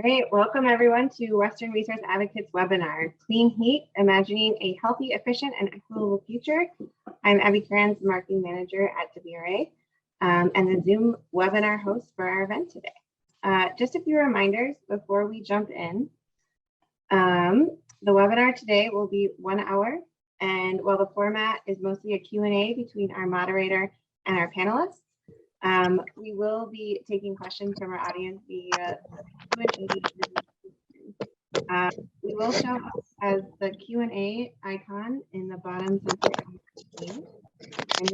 Great, welcome everyone to Western Resource Advocates webinar, Clean Heat, Imagining a Healthy, Efficient, and Equitable Future. I'm Abby Kranz, Marketing Manager at WRA, and the Zoom webinar host for our event today. Just a few reminders before we jump in. The webinar today will be 1 hour, and while the format is mostly a Q&A between our moderator and our panelists, we will be taking questions from our audience via Q&A. We will show up as the Q&A icon in the bottom center of the screen. And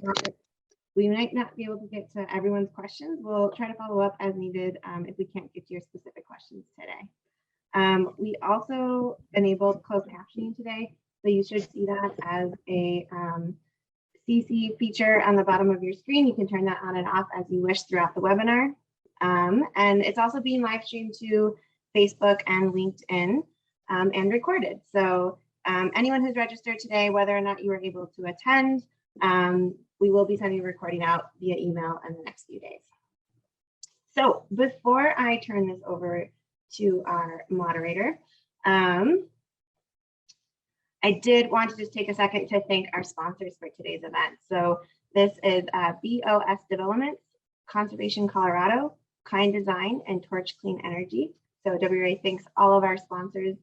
we might not be able to get to everyone's questions. We'll try to follow up as needed if we can't get to your specific questions today. We also enabled closed captioning today, so you should see that as a CC feature on the bottom of your screen. You can turn that on and off as you wish throughout the webinar. And it's also being live streamed to Facebook and LinkedIn and recorded. So anyone who's registered today, whether or not you were able to attend, we will be sending a recording out via email in the next few days. So before I turn this over to our moderator, I did want to just take a second to thank our sponsors for today's event. So this is BOS Development, Conservation Colorado, Kind Design, and Torch Clean Energy. So WRA thanks all of our sponsors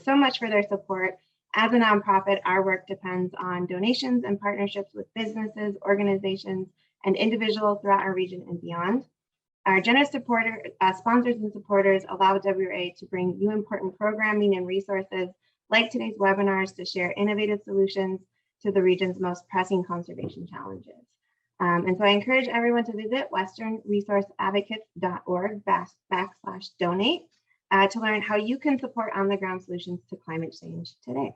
so much for their support. As a nonprofit, our work depends on donations and partnerships with businesses, organizations, and individuals throughout our region and beyond. Our generous sponsors and supporters allow WRA to bring you important programming and resources like today's webinars to share innovative solutions to the region's most pressing conservation challenges. And so I encourage everyone to visit westernresourceadvocates.org/donate to learn how you can support on-the-ground solutions to climate change today.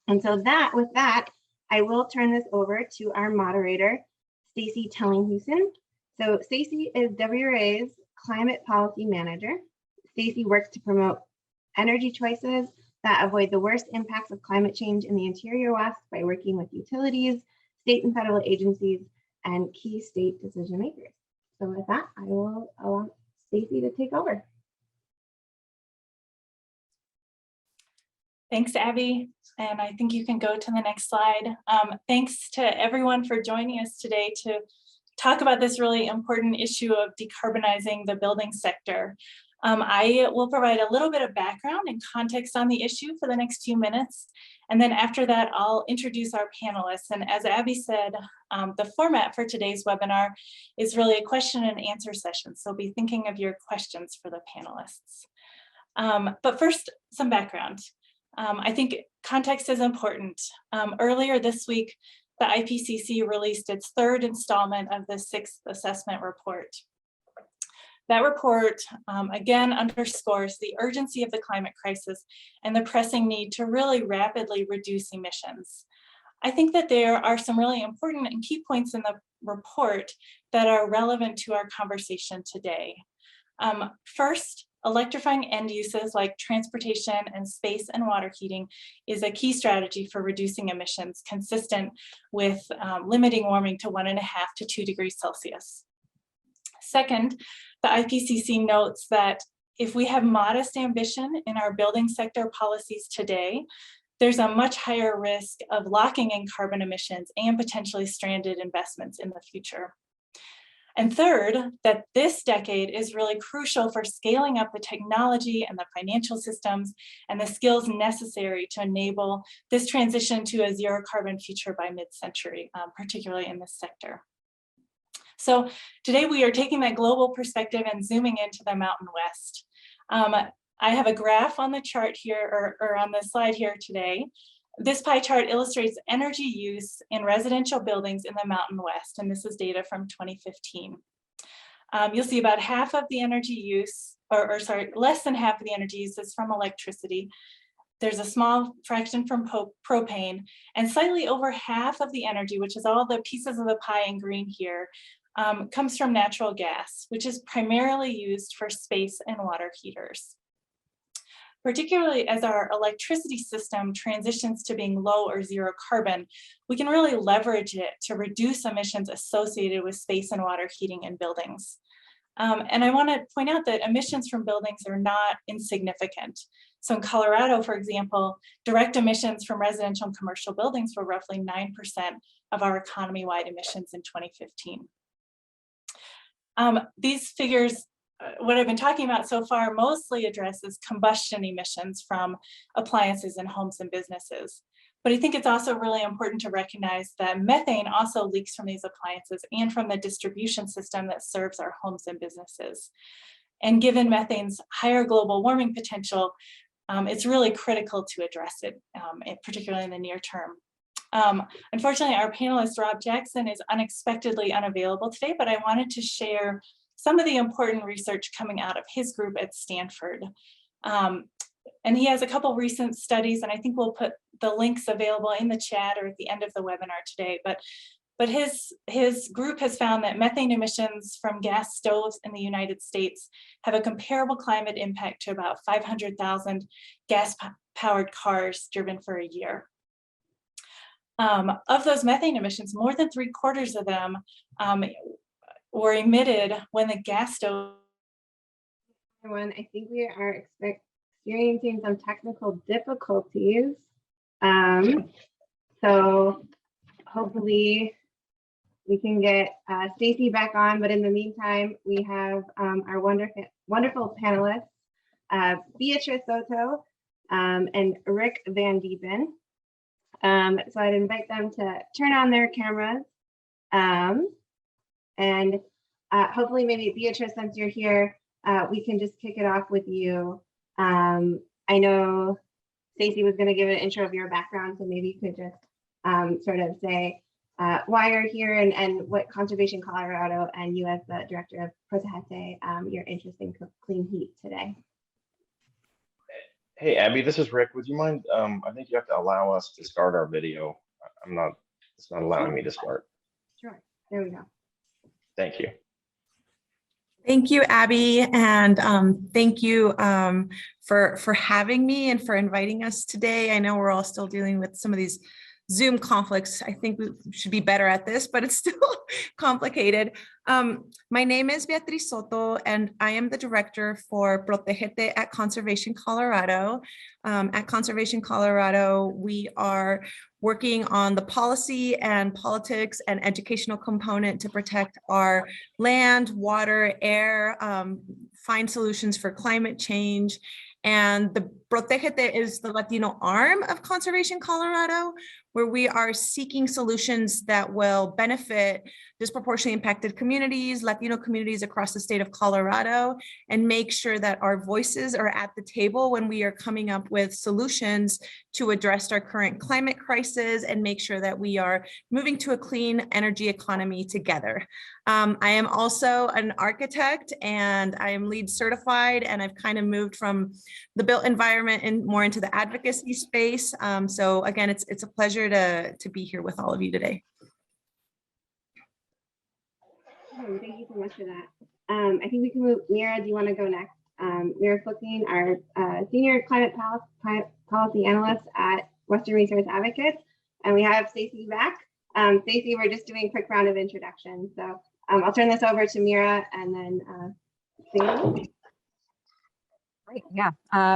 And so with that, I will turn this over to our moderator, Stacey Tellinghusen. So Stacey is WRA's Climate Policy Manager. Stacey works to promote energy choices that avoid the worst impacts of climate change in the interior West by working with utilities, state and federal agencies, and key state decision makers. So with that, I will allow Stacey to take over. Thanks, Abby. And I think you can go to the next slide. Thanks to everyone for joining us today to talk about this really important issue of decarbonizing the building sector. I will provide a little bit of background and context on the issue for the next few minutes. And then after that, I'll introduce our panelists. And as Abby said, the format for today's webinar is really a question and answer session. So be thinking of your questions for the panelists. But first, some background. I think context is important. Earlier this week, the IPCC released its third installment of the 6th assessment report. That report, again, underscores the urgency of the climate crisis and the pressing need to really rapidly reduce emissions. I think that there are some really important and key points in the report that are relevant to our conversation today. First, electrifying end uses like transportation and space and water heating is a key strategy for reducing emissions consistent with limiting warming to 1.5 to 2 degrees Celsius. Second, the IPCC notes that if we have modest ambition in our building sector policies today, there's a much higher risk of locking in carbon emissions and potentially stranded investments in the future. And third, that this decade is really crucial for scaling up the technology and the financial systems and the skills necessary to enable this transition to a zero carbon future by mid-century, particularly in this sector. So today we are taking that global perspective and zooming into the Mountain West. I have a graph on the chart here or on the slide here today. This pie chart illustrates energy use in residential buildings in the Mountain West, and this is data from 2015. You'll see about half of the energy use, less than half of the energy use is from electricity. There's a small fraction from propane, and slightly over half of the energy, which is all the pieces of the pie in green here, comes from natural gas, which is primarily used for space and water heaters. Particularly as our electricity system transitions to being low or zero carbon, we can really leverage it to reduce emissions associated with space and water heating in buildings. And I want to point out that emissions from buildings are not insignificant. So in Colorado, for example, direct emissions from residential and commercial buildings were roughly 9% of our economy-wide emissions in 2015. These figures, what I've been talking about so far, mostly addresses combustion emissions from appliances in homes and businesses. But I think it's also really important to recognize that methane also leaks from these appliances and from the distribution system that serves our homes and businesses. And given methane's higher global warming potential, it's really critical to address it, particularly in the near term. Unfortunately, our panelist, Rob Jackson, is unexpectedly unavailable today, but I wanted to share some of the important research coming out of his group at Stanford. And he has a couple recent studies, and I think we'll put the links available in the chat or at the end of the webinar today. But his group has found that methane emissions from gas stoves in the United States have a comparable climate impact to about 500,000 gas-powered cars driven for a year. Of those methane emissions, more than 3/4 of them were emitted when the gas stove. Everyone, I think we are experiencing some technical difficulties. So hopefully we can get Stacy back on, but in the meantime, we have our wonderful panelists, Beatrice Soto and Rick Van Diepen. So I'd invite them to turn on their cameras and hopefully maybe Beatrice, since you're here, we can just kick it off with you. I know Stacy was going to give an intro of your background, so maybe you could just sort of say why you're here and what Conservation Colorado and you as the director of Protege, your interest in clean heat today. Hey, Abby, this is Rick. Would you mind? I think you have to allow us to start our video. It's not allowing me to start. Sure, there we go. Thank you. Thank you, Abby, and thank you for having me and for inviting us today. I know we're all still dealing with some of these Zoom conflicts. I think we should be better at this, but it's still complicated. My name is Beatriz Soto, and I am the director for Protege at Conservation Colorado. At Conservation Colorado, we are working on the policy and politics and educational component to protect our land, water, air, find solutions for climate change. And the Protege is the Latino arm of Conservation Colorado, where we are seeking solutions that will benefit disproportionately impacted communities, Latino communities across the state of Colorado, and make sure that our voices are at the table when we are coming up with solutions to address our current climate crisis and make sure that we are moving to a clean energy economy together. I am also an architect and I am LEED certified, and I've kind of moved from the built environment and more into the advocacy space. So again, it's a pleasure to be here with all of you today. Oh, thank you so much for that. I think we can move. Mira, do you want to go next? Mira Flicking, our senior climate policy analyst at Western Resource Advocates, and we have Stacy back. Stacy, we're just doing a quick round of introductions, so I'll turn this over to Mira and then Stacy. Great, yeah.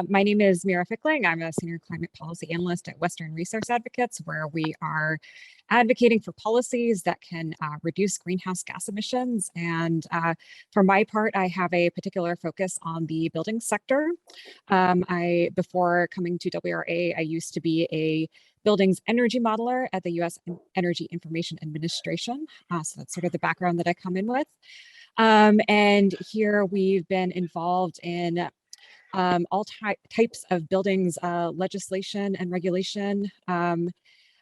My name is Mira Fickling. I'm a senior climate policy analyst at Western Resource Advocates, where we are advocating for policies that can reduce greenhouse gas emissions. And for my part, I have a particular focus on the building sector. Before coming to WRA, I used to be a buildings energy modeler at the U.S. Energy Information Administration. So that's sort of the background that I come in with. And here we've been involved in all types of buildings legislation and regulation.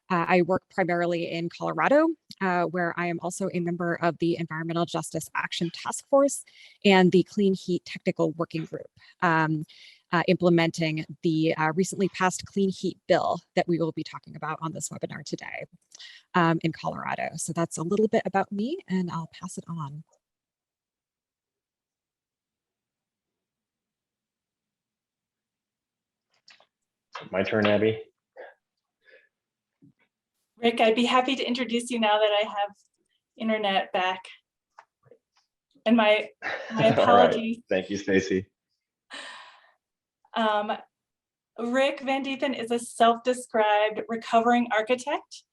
I work primarily in Colorado, where I am also a member of the Environmental Justice Action Task Force and the Clean Heat Technical Working Group, implementing the recently passed Clean Heat bill that we will be talking about on this webinar today in Colorado. So that's a little bit about me, and I'll pass it on. My turn, Abby. Rick, I'd be happy to introduce you now that I have internet back. And my All right. apologies. Thank you, Stacy. Rick Van Diepen is a self-described recovering architect.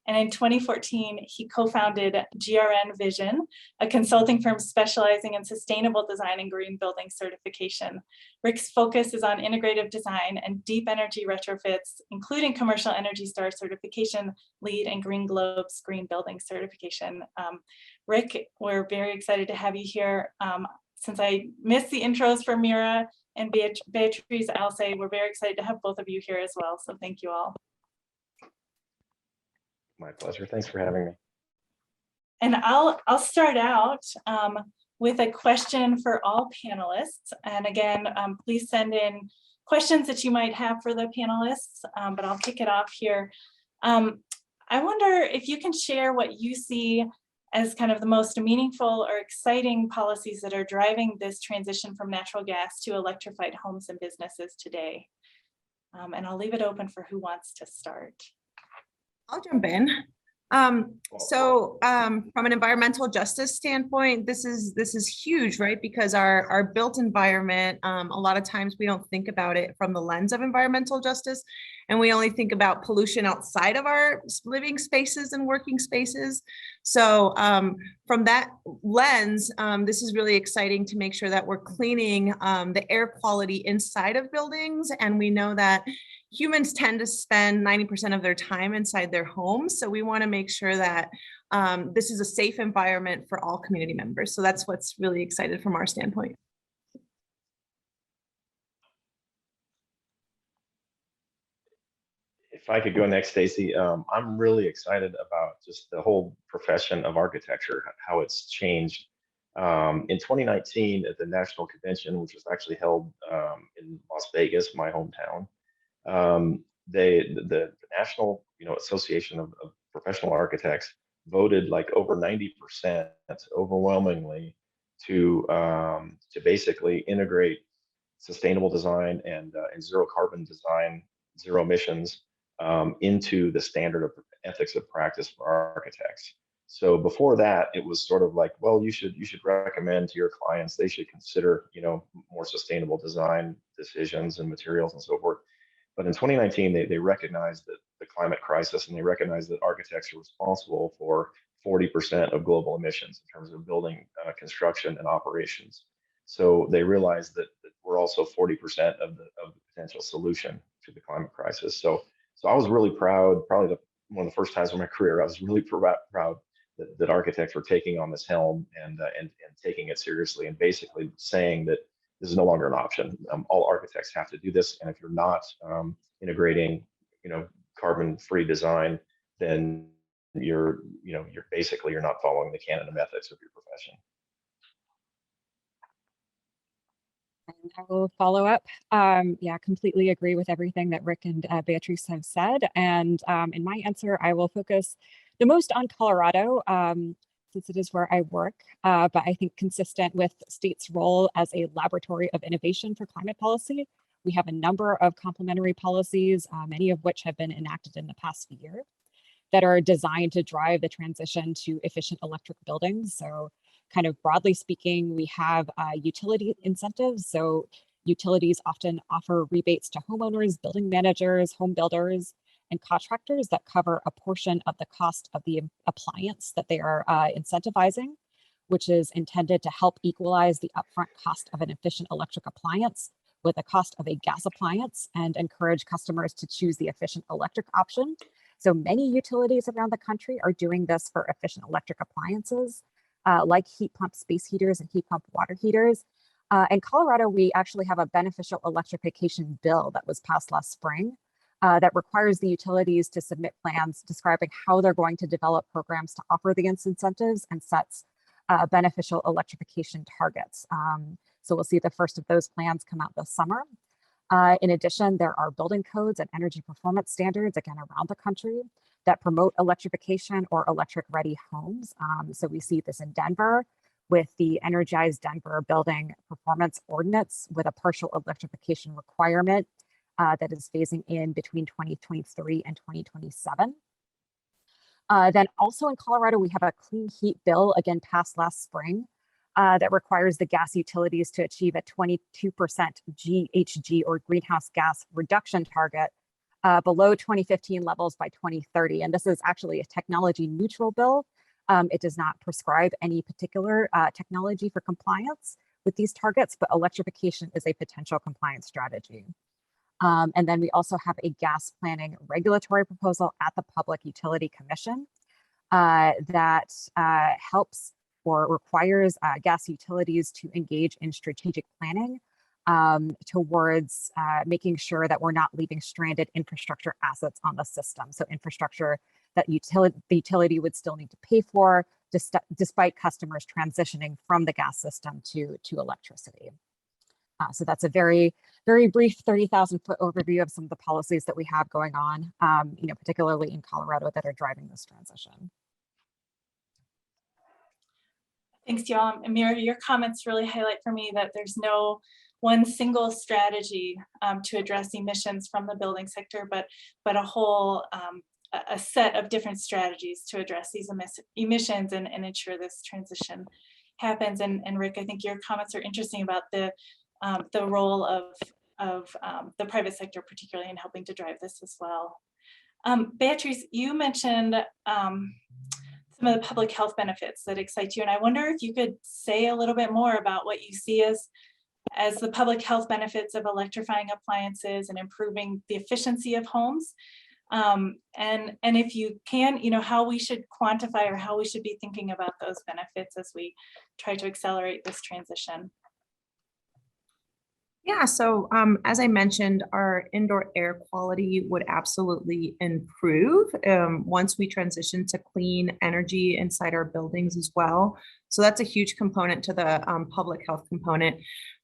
And in 2014, he co-founded GRN Vision, a consulting firm specializing in sustainable design and green building certification. Rick's focus is on integrative design and deep energy retrofits, including commercial Energy Star certification, LEED, and Green Globe's green building certification. Rick, we're very excited to have you here. Since I missed the intros for Mira and Beatrice, I'll say we're very excited to have both of you here as well. So thank you all. My pleasure. Thanks for having me. And I'll start out with a question for all panelists. And again, please send in questions that you might have for the panelists, but I'll kick it off here. I wonder if you can share what you see as kind of the most meaningful or exciting policies that are driving this transition from natural gas to electrified homes and businesses today. And I'll leave it open for who wants to start. I'll jump in. From an environmental justice standpoint, this is huge, right? Because our built environment, a lot of times we don't think about it from the lens of environmental justice, and we only think about pollution outside of our living spaces and working spaces. So from that lens, this is really exciting to make sure that we're cleaning the air quality inside of buildings, and we know that humans tend to spend 90% of their time inside their homes. So we want to make sure that this is a safe environment for all community members. So that's what's really excited from our standpoint. If I could go next, Stacy, I'm really excited about just the whole profession of architecture, how it's changed. In 2019 at the National Convention, which was actually held in Las Vegas, my hometown, the National Association of Professional Architects voted like over 90% overwhelmingly to basically integrate sustainable design and zero carbon design, zero emissions into the standard of ethics of practice for architects. So before that, it was sort of like, well, you should recommend to your clients, they should consider more sustainable design decisions and materials and so forth. But in 2019, they recognized that the climate crisis, and they recognized that architects are responsible for 40% of global emissions in terms of building construction and operations. So they realized that we're also 40% of the potential solution to the climate crisis. So I was really proud, probably one of the first times in my career, I was really proud that architects were taking on this helm and taking it seriously, and basically saying that this is no longer an option. All architects have to do this, and if you're not integrating, carbon-free design, then you're not following the canon of ethics of your profession. And I will follow up. Yeah, completely agree with everything that Rick and Beatrice have said. And in my answer, I will focus the most on Colorado, since it is where I work, but I think consistent with the state's role as a laboratory of innovation for climate policy, we have a number of complementary policies, many of which have been enacted in the past year, that are designed to drive the transition to efficient electric buildings. So kind of broadly speaking, we have utility incentives. So utilities often offer rebates to homeowners, building managers, home builders, and contractors that cover a portion of the cost of the appliance that they are incentivizing, which is intended to help equalize the upfront cost of an efficient electric appliance with the cost of a gas appliance and encourage customers to choose the efficient electric option. So many utilities around the country are doing this for efficient electric appliances, like heat pump space heaters and heat pump water heaters. In Colorado, we actually have a beneficial electrification bill that was passed last spring that requires the utilities to submit plans describing how they're going to develop programs to offer the incentives, and sets beneficial electrification targets. So we'll see the first of those plans come out this summer. In addition, there are building codes and energy performance standards, again, around the country that promote electrification or electric-ready homes. So we see this in Denver with the Energized Denver Building Performance Ordinance with a partial electrification requirement that is phasing in between 2023 and 2027. Then also in Colorado, we have a clean heat bill, again, passed last spring, that requires the gas utilities to achieve a 22% GHG or greenhouse gas reduction target below 2015 levels by 2030. And this is actually a technology neutral bill. It does not prescribe any particular technology for compliance with these targets, but electrification is a potential compliance strategy. And then we also have a gas planning regulatory proposal at the Public Utility Commission that helps or requires gas utilities to engage in strategic planning towards making sure that we're not leaving stranded infrastructure assets on the system. So infrastructure that the utility would still need to pay for despite customers transitioning from the gas system to electricity. So that's a very, very brief 30,000-foot overview of some of the policies that we have going on, particularly in Colorado that are driving this transition. Thanks, y'all. Amira, your comments really highlight for me that there's no one single strategy to address emissions from the building sector, but a whole a set of different strategies to address these emissions and ensure this transition happens. And Rick, I think your comments are interesting about the role of the private sector, particularly in helping to drive this as well. Beatrice, you mentioned some of the public health benefits that excite you, and I wonder if you could say a little bit more about what you see as the public health benefits of electrifying appliances and improving the efficiency of homes. And if you can, how we should quantify or how we should be thinking about those benefits as we try to accelerate this transition. Yeah, so as I mentioned, our indoor air quality would absolutely improve once we transition to clean energy inside our buildings as well. So that's a huge component to the public health component.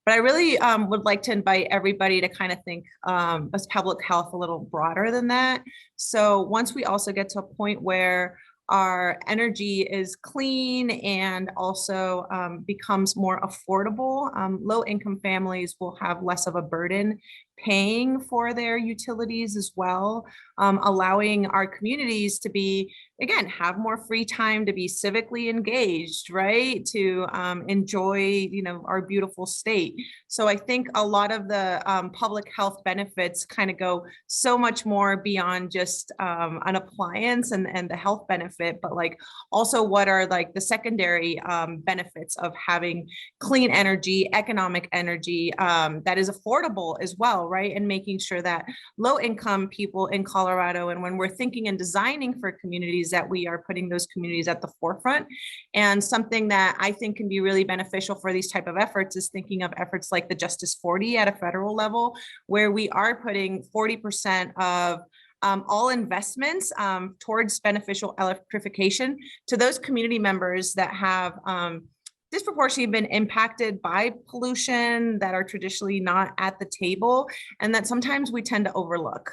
But I really would like to invite everybody to kind of think as public health a little broader than that. So once we also get to a point where our energy is clean and also becomes more affordable, low-income families will have less of a burden paying for their utilities as well, allowing our communities to be, again, have more free time to be civically engaged, right? To enjoy, our beautiful state. So I think a lot of the public health benefits kind of go so much more beyond just an appliance and the health benefit, but like also what are like the secondary benefits of having clean energy, economic energy that is affordable as well, right? And making sure that low income people in Colorado, and when we're thinking and designing for communities, that we are putting those communities at the forefront. And something that I think can be really beneficial for these type of efforts is thinking of efforts like the Justice 40 at a federal level, where we are putting 40% of all investments towards beneficial electrification to those community members that have disproportionately been impacted by pollution, that are traditionally not at the table, and that sometimes we tend to overlook.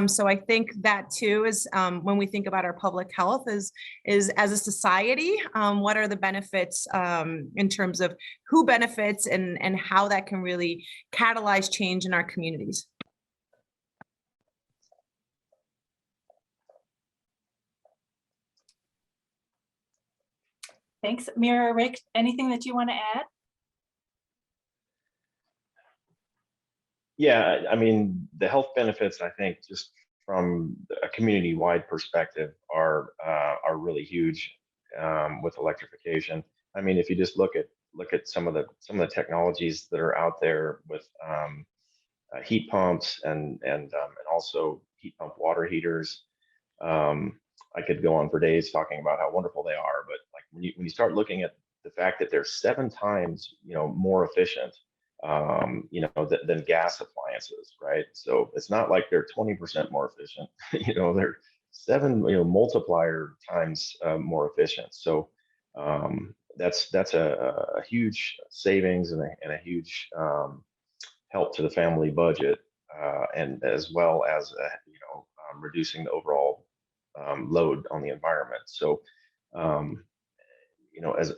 So I think that too is when we think about our public health is as a society, what are the benefits in terms of who benefits and how that can really catalyze change in our communities. Thanks, Mira, Rick, anything that you want to add? Yeah, I mean, the health benefits, I think, just from a community-wide perspective, are really huge with electrification. I mean, if you just look at some of the technologies that are out there with heat pumps and also heat pump water heaters. I could go on for days talking about how wonderful they are, but like when you start looking at the fact that they're 7 times more efficient than gas appliances, right? So it's not like they're 20% more efficient. They're 7 multiplier times more efficient. So that's a huge savings and a huge help to the family budget, and as well as reducing the overall load on the environment. So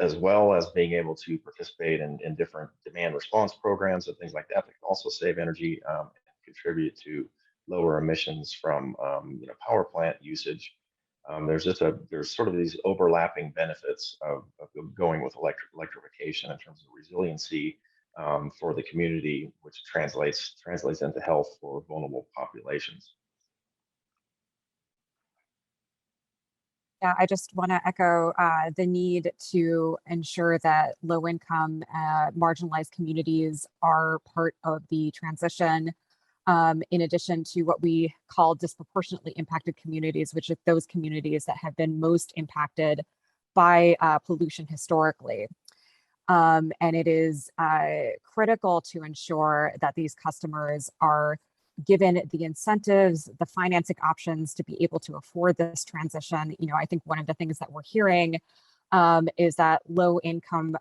as well as being able to participate in different demand response programs and things like that can also save energy and contribute to lower emissions from power plant usage. there's sort of these overlapping benefits of going with electrification in terms of resiliency for the community, which translates into health for vulnerable populations. Yeah, I just want to echo the need to ensure that low-income, marginalized communities are part of the transition, in addition to what we call disproportionately impacted communities, which are those communities that have been most impacted by pollution historically. And it is critical to ensure that these customers are given the incentives, the financing options to be able to afford this transition. You know, I think one of the things that we're hearing is that low income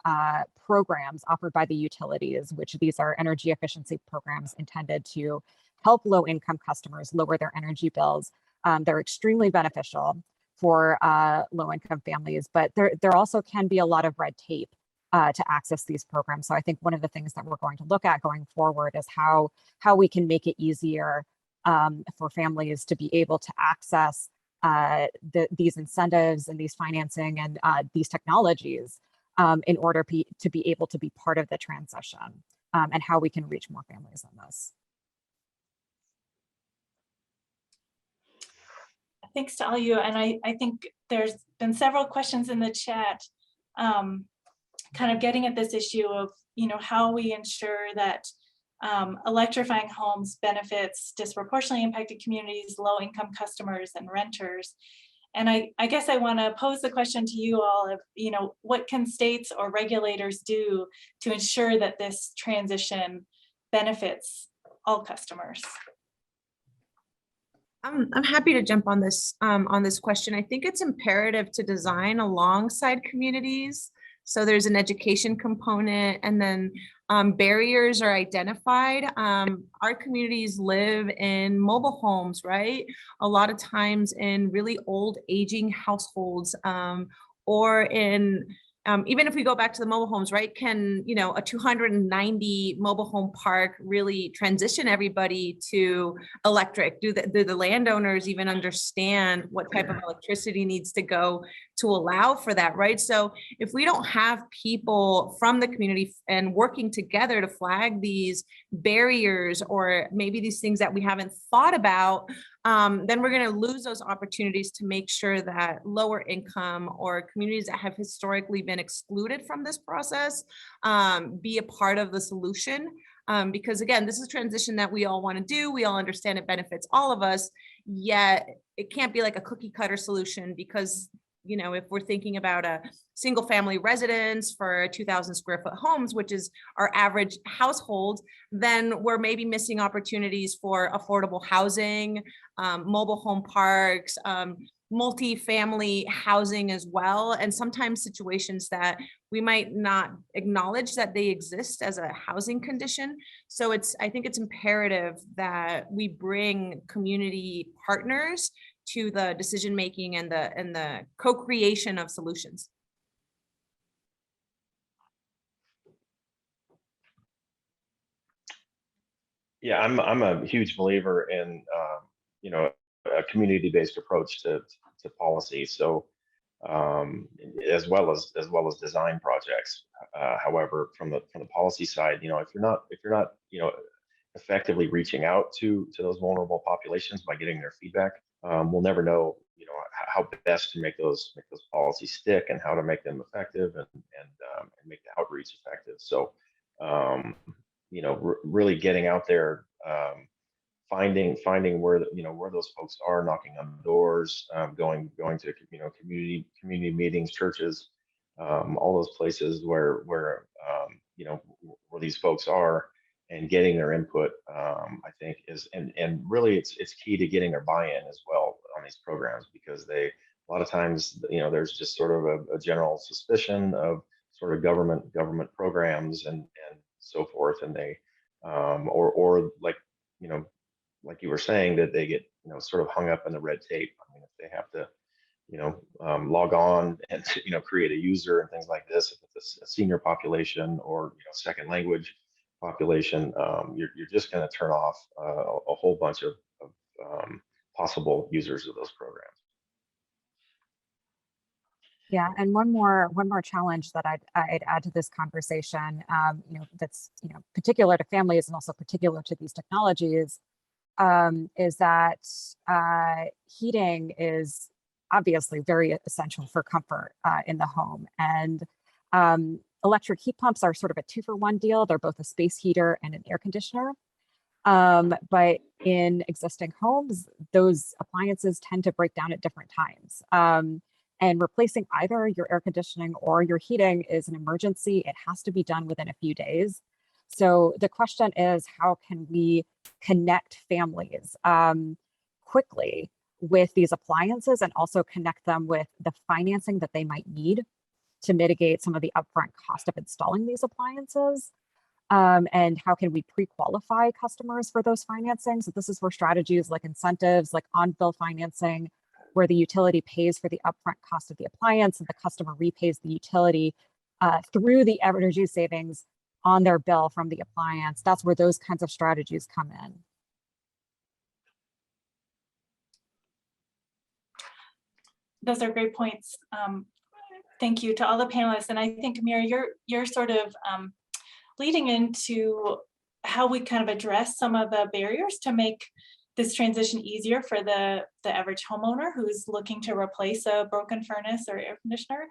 programs offered by the utilities, which these are energy efficiency programs intended to help low income customers lower their energy bills. They're extremely beneficial for low income families, but there also can be a lot of red tape to access these programs. So I think one of the things that we're going to look at going forward is how we can make it easier for families to be able to access these incentives and these financing and these technologies in order to be able to be part of the transition, and how we can reach more families in this. Thanks to all you. And I think there's been several questions in the chat kind of getting at this issue of, you know, how we ensure that electrifying homes benefits disproportionately impacted communities, low-income customers, and renters. And I guess I want to pose the question to you all of, you know, what can states or regulators do to ensure that this transition benefits all customers? I'm happy to jump on this question. I think it's imperative to design alongside communities. So there's an education component, and then barriers are identified. Our communities live in mobile homes, right? A lot of times in really old, aging households, or in even if we go back to the mobile homes, right? Can, you know, a 290 mobile home park really transition everybody to electric? Do the landowners even understand what type of electricity needs to go to allow for that, right? So if we don't have people from the community and working together to flag these barriers, or maybe these things that we haven't thought about, then we're going to lose those opportunities to make sure that lower income or communities that have historically been excluded from this process be a part of the solution. Because again, this is a transition that we all want to do. We all understand it benefits all of us, yet it can't be like a cookie cutter solution, because, you know, if we're thinking about a single family residence for 2,000 square foot homes, which is our average household, then we're maybe missing opportunities for affordable housing, mobile home parks, multi-family housing as well, and sometimes situations that we might not acknowledge that they exist as a housing condition. So I think it's imperative that we bring community partners to the decision making and the co-creation of solutions. Yeah, I'm a huge believer in you know, a community-based approach to policy. So as well as design projects. However, from the policy side, you know, if you're not you know, effectively reaching out to those vulnerable populations by getting their feedback, we'll never know, you know, how best to make those policies stick and how to make them effective and make the outreach effective. So you know, really getting out there, finding where where those folks are, knocking on doors, going to, you know, community meetings, churches, all those places where you know, where these folks are, and getting their input, I think is, and really it's key to getting their buy-in as well on these programs, because a lot of times, you know, there's just sort of a general suspicion of sort of government programs and so forth, and they or like, you know, like you were saying, that they get, you know, sort of hung up in the red tape. I mean, if they have to, you know, log on and, you know, create a user and things like this, if it's a senior population or, you know, second language population, you're just going to turn off a whole bunch of possible users of those programs. Yeah, and one more challenge that I'd add to this conversation, that's particular to families and also particular to these technologies, is that heating is obviously very essential for comfort in the home, and electric heat pumps are sort of a 2-for-1 deal. They're both a space heater and an air conditioner. But in existing homes, those appliances tend to break down at different times. And replacing either your air conditioning or your heating is an emergency. It has to be done within a few days. So the question is, how can we connect families quickly with these appliances and also connect them with the financing that they might need to mitigate some of the upfront cost of installing these appliances? And how can we pre-qualify customers for those financings? So this is where strategies like incentives, like on-bill financing, where the utility pays for the upfront cost of the appliance and the customer repays the utility through the energy savings on their bill from the appliance. That's where those kinds of strategies come in. Those are great points. Thank you to all the panelists. And I think, Mira, you're sort of leading into how we kind of address some of the barriers to make this transition easier for the average homeowner who's looking to replace a broken furnace or air conditioner.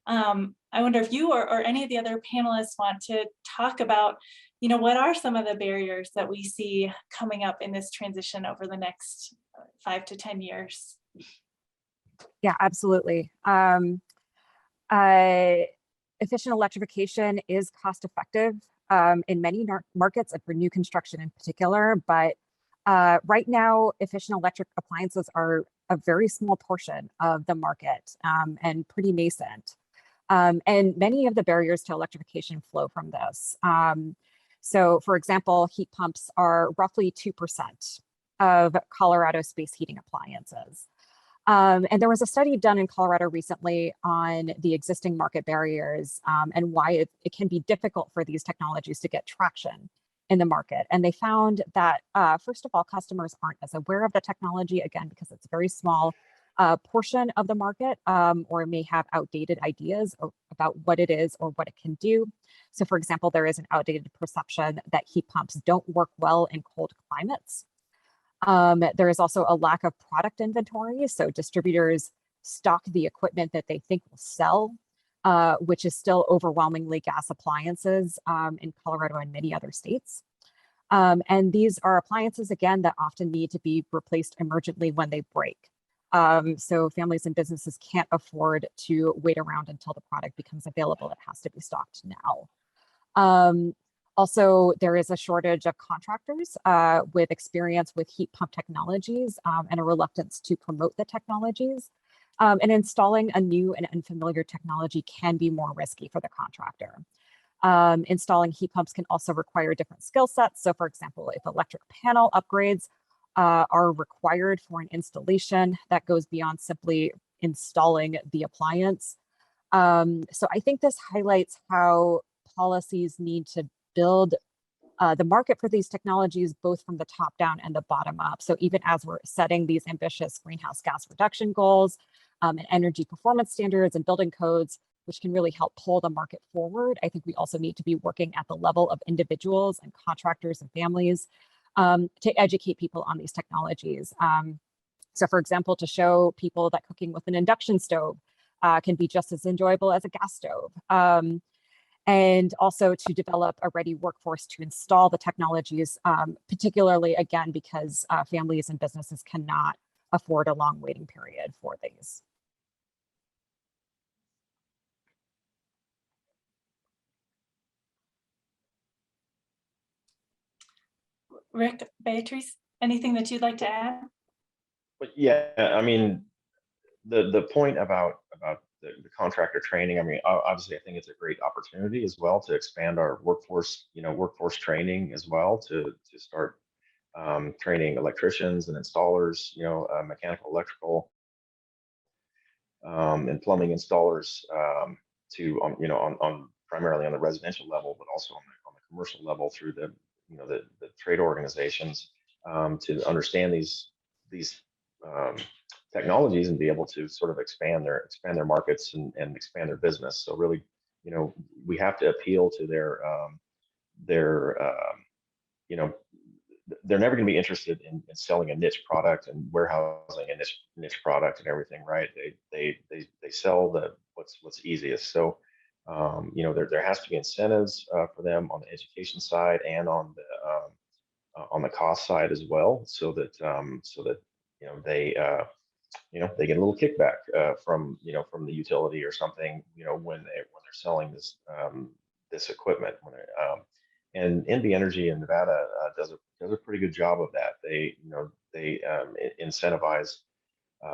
I wonder if you or any of the other panelists want to talk about, what are some of the barriers that we see coming up in this transition over the next 5 to 10 years? Yeah, absolutely. Efficient electrification is cost effective in many markets and for new construction in particular, but right now, efficient electric appliances are a very small portion of the market and pretty nascent. And many of the barriers to electrification flow from this. So for example, heat pumps are roughly 2% of Colorado space heating appliances. And there was a study done in Colorado recently on the existing market barriers and why it can be difficult for these technologies to get traction in the market. And they found that, first of all, customers aren't as aware of the technology, again, because it's a very small portion of the market or may have outdated ideas about what it is or what it can do. So for example, there is an outdated perception that heat pumps don't work well in cold climates. There is also a lack of product inventory. So distributors stock the equipment that they think will sell, which is still overwhelmingly gas appliances in Colorado and many other states. And these are appliances, again, that often need to be replaced emergently when they break. So families and businesses can't afford to wait around until the product becomes available. It has to be stocked now. Also, there is a shortage of contractors with experience with heat pump technologies and a reluctance to promote the technologies. And installing a new and unfamiliar technology can be more risky for the contractor. Installing heat pumps can also require different skill sets. So for example, if electric panel upgrades are required for an installation, that goes beyond simply installing the appliance. So I think this highlights how policies need to build the market for these technologies, both from the top down and the bottom up. So even as we're setting these ambitious greenhouse gas reduction goals and energy performance standards and building codes, which can really help pull the market forward, I think we also need to be working at the level of individuals and contractors and families to educate people on these technologies. So for example, to show people that cooking with an induction stove can be just as enjoyable as a gas stove. And also to develop a ready workforce to install the technologies, particularly, again, because families and businesses cannot afford a long waiting period for these. Rick, Beatrice, anything that you'd like to add? But yeah, I mean, the point about the contractor training, I mean, obviously, I think it's a great opportunity as well to expand our workforce, workforce training as well to start training electricians and installers, mechanical, electrical, and plumbing installers to on primarily on the residential level, but also on the commercial level through the the trade organizations to understand these technologies and be able to sort of expand their markets and expand their business. So really, you know, we have to appeal to you know, they're never going to be interested in selling a niche product and warehousing a niche product and everything, right? They sell what's easiest. So you know, there has to be incentives for them on the education side and on the cost side as well, so that you know, they get a little kickback from the utility or something, you know, when they're selling this equipment. And NB Energy in Nevada does a pretty good job of that. They incentivize,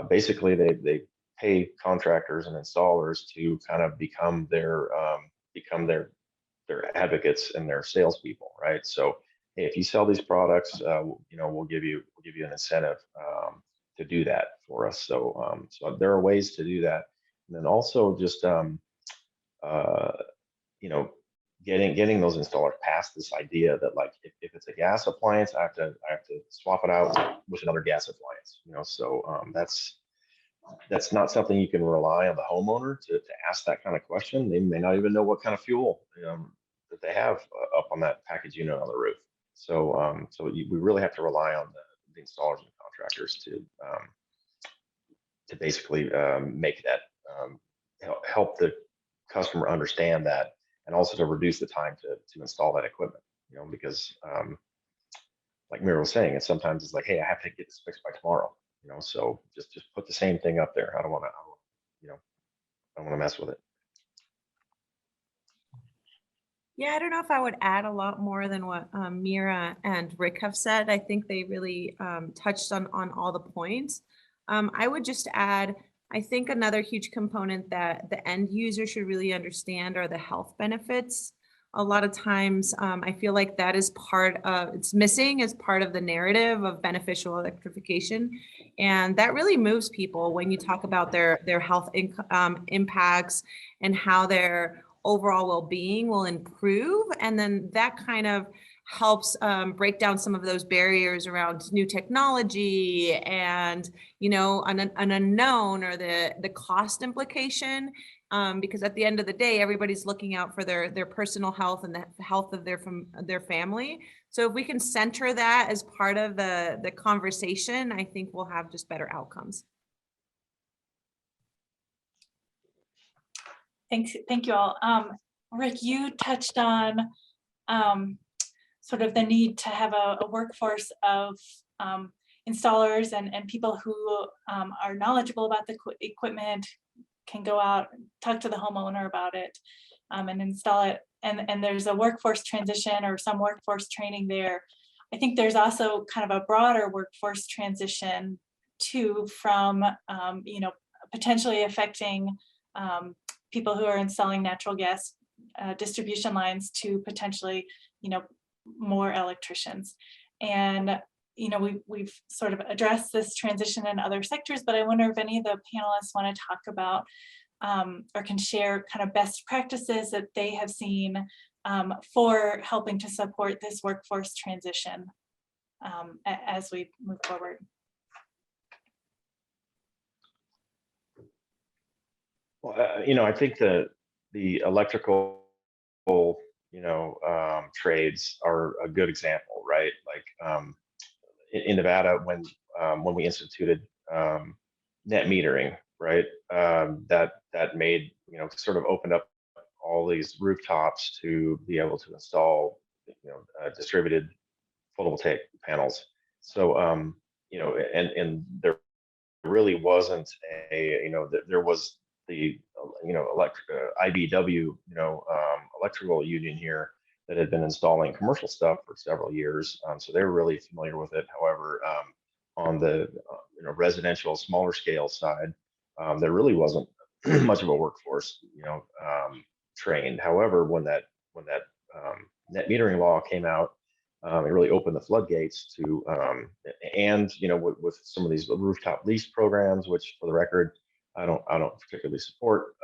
basically they pay contractors and installers to kind of become their advocates and their salespeople, right? So hey, if you sell these products, you know, we'll give you an incentive to do that for us. So so there are ways to do that, and then also just you know, getting those installers past this idea that, like, if it's a gas appliance, I have to swap it out with another gas appliance, you know. So that's not something you can rely on the homeowner to ask that kind of question. They may not even know what kind of fuel that they have up on that package unit on the roof. So we really have to rely on the installers and contractors to basically make that help the customer understand that, and also to reduce the time to install that equipment, you know, because like Mira was saying, sometimes it's like, hey, I have to get this fixed by tomorrow, you know. So just put the same thing up there. I don't want to, you know, I don't want to mess with it. Yeah, I don't know if I would add a lot more than what Mira and Rick have said. I think they really touched on all the points. I would just add, I think another huge component that the end user should really understand are the health benefits. A lot of times, I feel like that is it's missing as part of the narrative of beneficial electrification. And that really moves people when you talk about their health impacts and how their overall well-being will improve. And then that kind of helps break down some of those barriers around new technology and, you know, an unknown or the cost implication. Because at the end of the day, everybody's looking out for their personal health and the health of their family. So if we can center that as part of the conversation, I think we'll have just better outcomes. Thank you all. Rick, you touched on sort of the need to have a workforce of installers and people who are knowledgeable about the equipment, can go out, talk to the homeowner about it, and install it. And there's a workforce transition or some workforce training there. I think there's also kind of a broader workforce transition too, from you know, potentially affecting people who are installing natural gas distribution lines to potentially, you know, more electricians. And, you know, we've sort of addressed this transition in other sectors, but I wonder if any of the panelists want to talk about or can share kind of best practices that they have seen for helping to support this workforce transition as we move forward. Well, you know, I think the electrical, you know, trades are a good example, right? Like in Nevada, when we instituted net metering, right? That made, you know, sort of opened up all these rooftops to be able to install, you know, distributed photovoltaic panels. So you know, and there really wasn't you know, there was the, you know, IBW, you know, electrical union here that had been installing commercial stuff for several years, so they were really familiar with it. However, on the you know, residential smaller scale side, there really wasn't much of a workforce, you know, trained. However, when that net metering law came out, it really opened the floodgates to, and you know, with some of these rooftop lease programs, which for the record, I don't particularly support.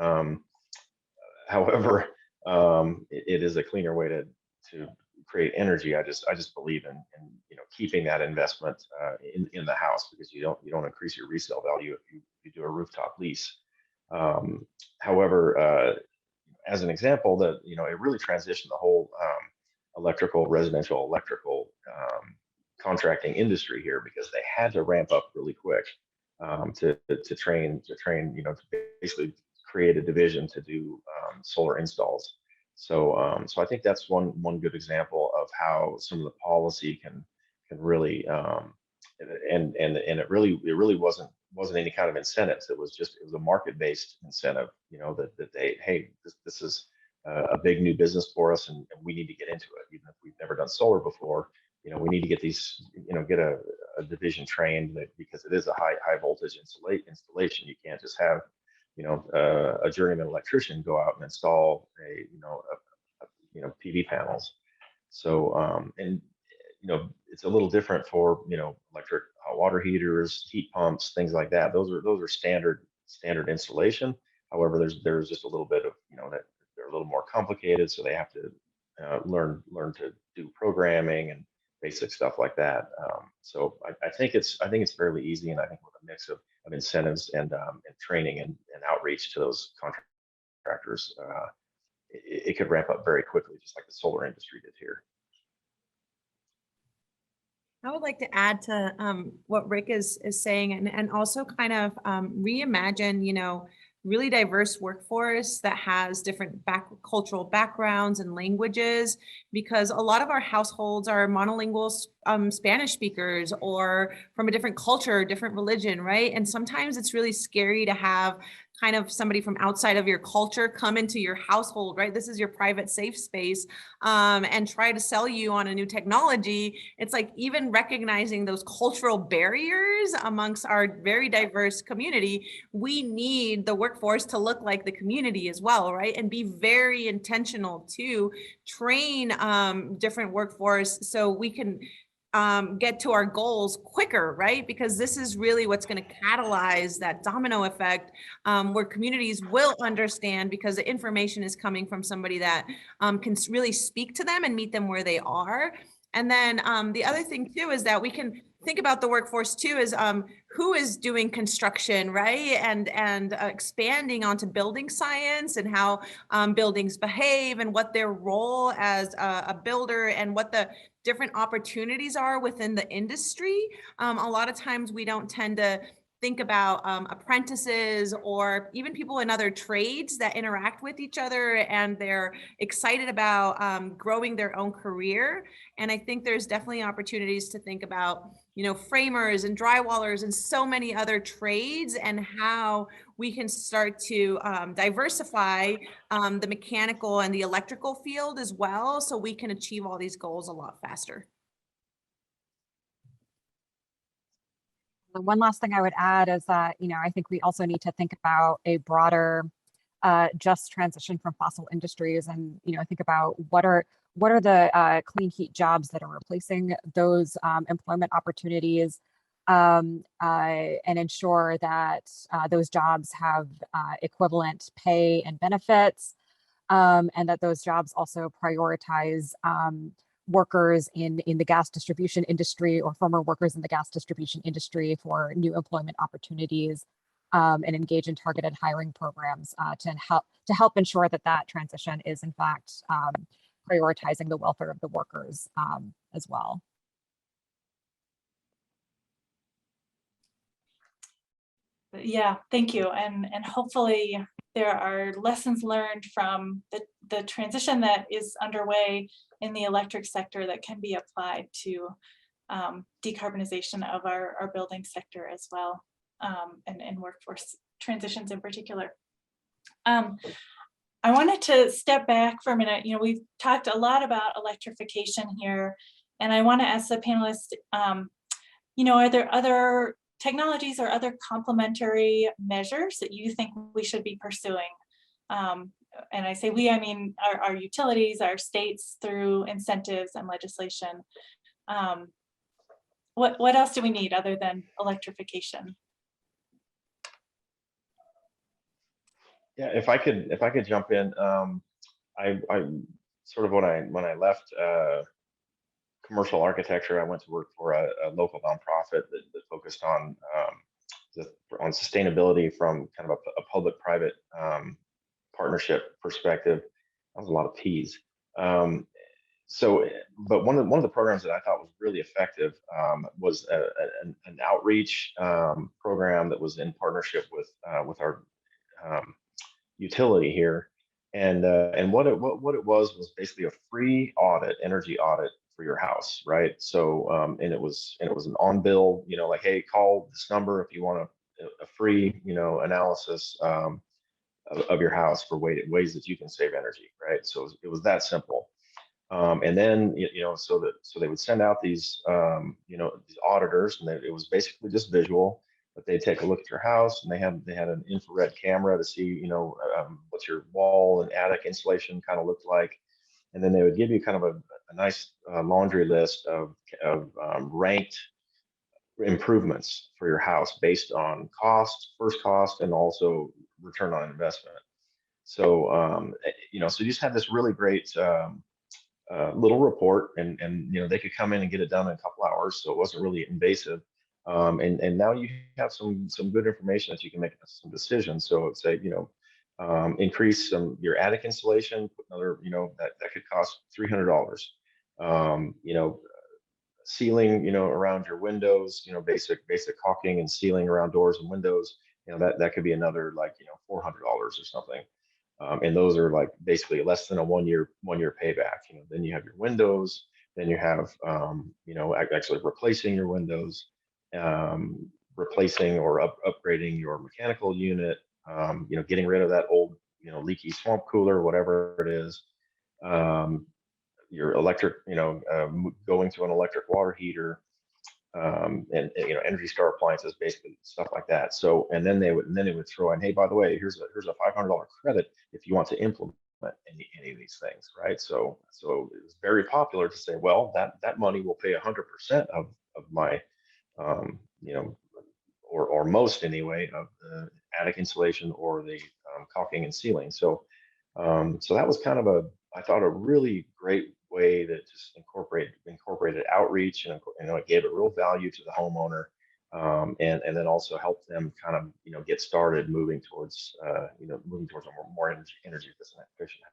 However, it is a cleaner way to create energy. I just believe in keeping that investment in the house, because you don't increase your resale value if you do a rooftop lease. However, as an example, that it really transitioned the whole residential electrical contracting industry here, because they had to ramp up really quick to train to basically create a division to do solar installs. So I think that's one good example of how some of the policy can really and it really wasn't any kind of incentives. It was a market-based incentive, that they, hey, this is a big new business for us, and we need to get into it, even if we've never done solar before. We need to get these, get a division trained, because it is a high voltage installation. You can't just have a journeyman electrician go out and install PV panels. So and it's a little different for electric hot water heaters, heat pumps, things like that. Those are standard installation. However, there's just a little bit of that they're a little more complicated, so they have to learn to do programming and basic stuff like that. So I think it's fairly easy, and I think with a mix of incentives and training and outreach to those contractors, it could ramp up very quickly, just like the solar industry did here. I would like to add to what Rick is saying, and also kind of reimagine, really diverse workforce that has different cultural backgrounds and languages, because a lot of our households are monolingual Spanish speakers or from a different culture, different religion, right? And sometimes it's really scary to have kind of somebody from outside of your culture come into your household, right? This is your private safe space, and try to sell you on a new technology. It's like even recognizing those cultural barriers amongst our very diverse community. We need the workforce to look like the community as well, right? And be very intentional to train different workforce so we can get to our goals quicker, right? Because this is really what's going to catalyze that domino effect, where communities will understand, because the information is coming from somebody that can really speak to them and meet them where they are. And then the other thing too is that we can think about the workforce too as who is doing construction, right? And expanding onto building science and how buildings behave and what their role as a builder and what the different opportunities are within the industry. A lot of times we don't tend to think about apprentices or even people in other trades that interact with each other, and they're excited about growing their own career. And I think there's definitely opportunities to think about, framers and drywallers and so many other trades, and how we can start to diversify the mechanical and the electrical field as well, so we can achieve all these goals a lot faster. The one last thing I would add is that, I think we also need to think about a broader just transition from fossil industries, and, think about what are the clean heat jobs that are replacing those employment opportunities, and ensure that those jobs have equivalent pay and benefits, and that those jobs also prioritize workers in the gas distribution industry or former workers in the gas distribution industry for new employment opportunities, and engage in targeted hiring programs to help ensure that transition is in fact prioritizing the welfare of the workers as well. Yeah, thank you. And hopefully there are lessons learned from the transition that is underway in the electric sector that can be applied to decarbonization of our building sector as well, and workforce transitions in particular. I wanted to step back for a minute. We've talked a lot about electrification here, and I want to ask the panelists, are there other technologies or other complementary measures that you think we should be pursuing? And I say we, I mean our utilities, our states, through incentives and legislation. What else do we need other than electrification? Yeah, if I could jump in, I sort of when I left commercial architecture, I went to work for a local nonprofit that focused on sustainability from kind of a public-private partnership perspective. That was a lot of P's. But one of the programs that I thought was really effective was an outreach program that was in partnership with our utility here, and what it was basically a free audit, energy audit for your house, right? So and it was an on bill, you know, like, hey, call this number if you want a free, you know, analysis of your house for ways that you can save energy, right? So it was that simple. And then, you know, so they would send out these, you know, these auditors, and it was basically just visual, but they'd take a look at your house, and they had an infrared camera to see, you know, what your wall and attic insulation kind of looked like. And then they would give you kind of a nice laundry list of ranked improvements for your house based on first cost, and also return on investment. So, you know, so you just had this really great little report, and you know, they could come in and get it done in a couple hours, so it wasn't really invasive. And now you have some good information that you can make some decisions. So it's say, you know, increase your attic insulation, put another, you know, that could cost $300. You know, sealing, you know, around your windows, you know, basic caulking and sealing around doors and windows, you know, that could be another, like, you know, $400 or something. And those are like basically less than a one year payback. You know, then you have your windows, then you have, you know, actually replacing your windows, replacing or upgrading your mechanical unit, you know, getting rid of that old, you know, leaky swamp cooler, whatever it is. Your electric, you know, going to an electric water heater, and you know, Energy Star appliances, basically stuff like that. So, and then they would throw in, hey, by the way, here's a $500 credit if you want to implement any of these things, right? So it was very popular to say, well, that money will pay 100% of my, you know, or most anyway, of the attic insulation or the caulking and sealing. So so that was kind of I thought a really great way that just incorporated outreach, and you know, it gave a real value to the homeowner, and then also helped them kind of, you know, get started moving towards you know, a more energy efficient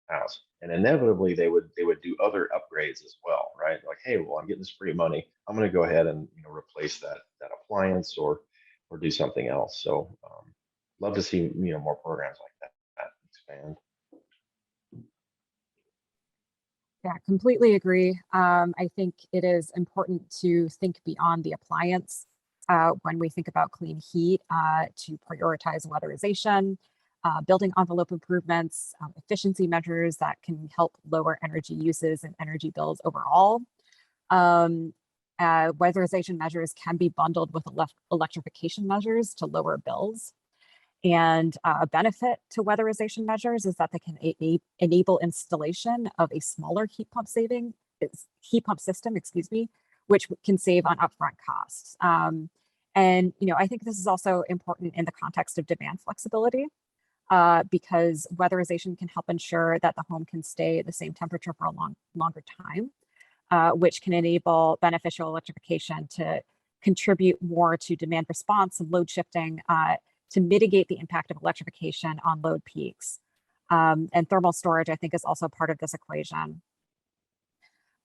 house. And inevitably they would do other upgrades as well, right? Like, hey, well, I'm getting this free money, I'm going to go ahead and, you know, replace that appliance or do something else. So love to see, you know, more programs like that expand. Yeah, completely agree. I think it is important to think beyond the appliance when we think about clean heat, to prioritize weatherization, building envelope improvements, efficiency measures that can help lower energy uses and energy bills overall. Weatherization measures can be bundled with electrification measures to lower bills. And a benefit to weatherization measures is that they can enable installation of a smaller heat pump system, which can save on upfront costs. And you know, I think this is also important in the context of demand flexibility, because weatherization can help ensure that the home can stay at the same temperature for a longer time, which can enable beneficial electrification to contribute more to demand response and load shifting, to mitigate the impact of electrification on load peaks. And thermal storage, I think, is also part of this equation.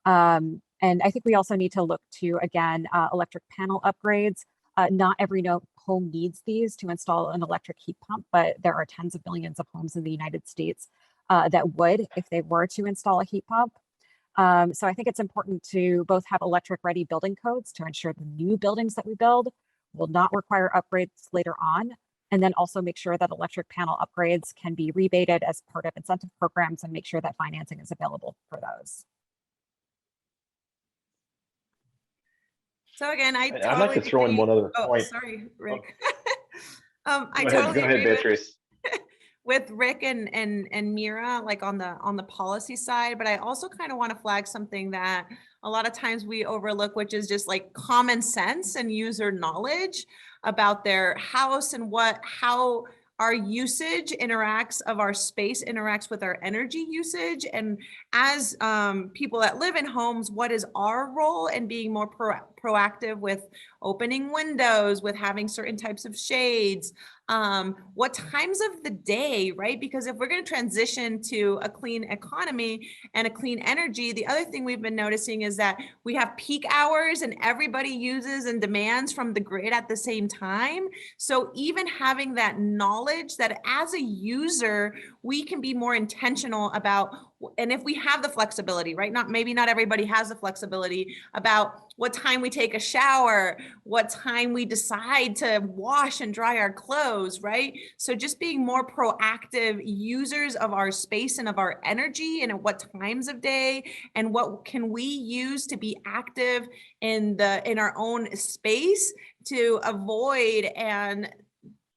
And I think we also need to look to, again, electric panel upgrades. Not every home needs these to install an electric heat pump, but there are tens of millions of homes in the United States that would if they were to install a heat pump. So I think it's important to both have electric-ready building codes to ensure the new buildings that we build will not require upgrades later on, and then also make sure that electric panel upgrades can be rebated as part of incentive programs and make sure that financing is available for those. So again, I'd like to throw in one other point. Sorry, Rick. Go ahead, Beatrice. With Rick and Mira, like on the policy side, but I also kind of want to flag something that a lot of times we overlook, which is just like common sense and user knowledge about their house and how our usage interacts of our space interacts with our energy usage. And as people that live in homes, what is our role in being more proactive with opening windows, with having certain types of shades, what times of the day, right? Because if we're going to transition to a clean economy and a clean energy, the other thing we've been noticing is that we have peak hours and everybody uses and demands from the grid at the same time. So even having that knowledge that as a user, we can be more intentional about, and if we have the flexibility, right? Maybe not everybody has the flexibility about what time we take a shower, what time we decide to wash and dry our clothes, right? So just being more proactive users of our space and of our energy, and at what times of day, and what can we use to be active in our own space to avoid and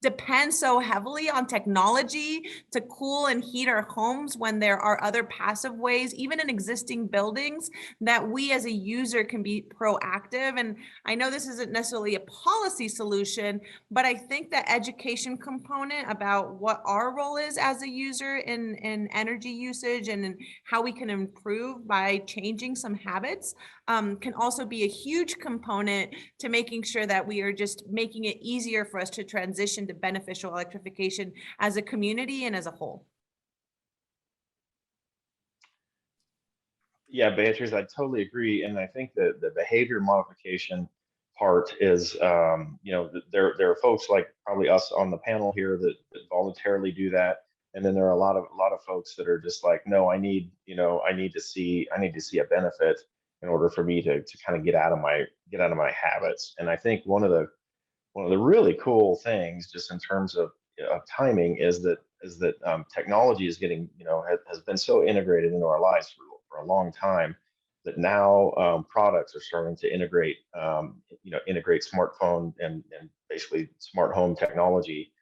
depend so heavily on technology to cool and heat our homes when there are other passive ways, even in existing buildings, that we as a user can be proactive. And I know this isn't necessarily a policy solution, but I think the education component about what our role is as a user in energy usage and in how we can improve by changing some habits can also be a huge component to making sure that we are just making it easier for us to transition to beneficial electrification as a community and as a whole. Yeah, Beatrice, I totally agree. And I think that the behavior modification part is, there are folks like probably us on the panel here that voluntarily do that. And then there are a lot of folks that are just like, no, I need to see a benefit in order for me to kind of get out of my habits. And I think one of the really cool things, just in terms of timing, is that technology is getting, has been so integrated into our lives for a long time, that now products are starting to integrate smartphone and basically smart home technology,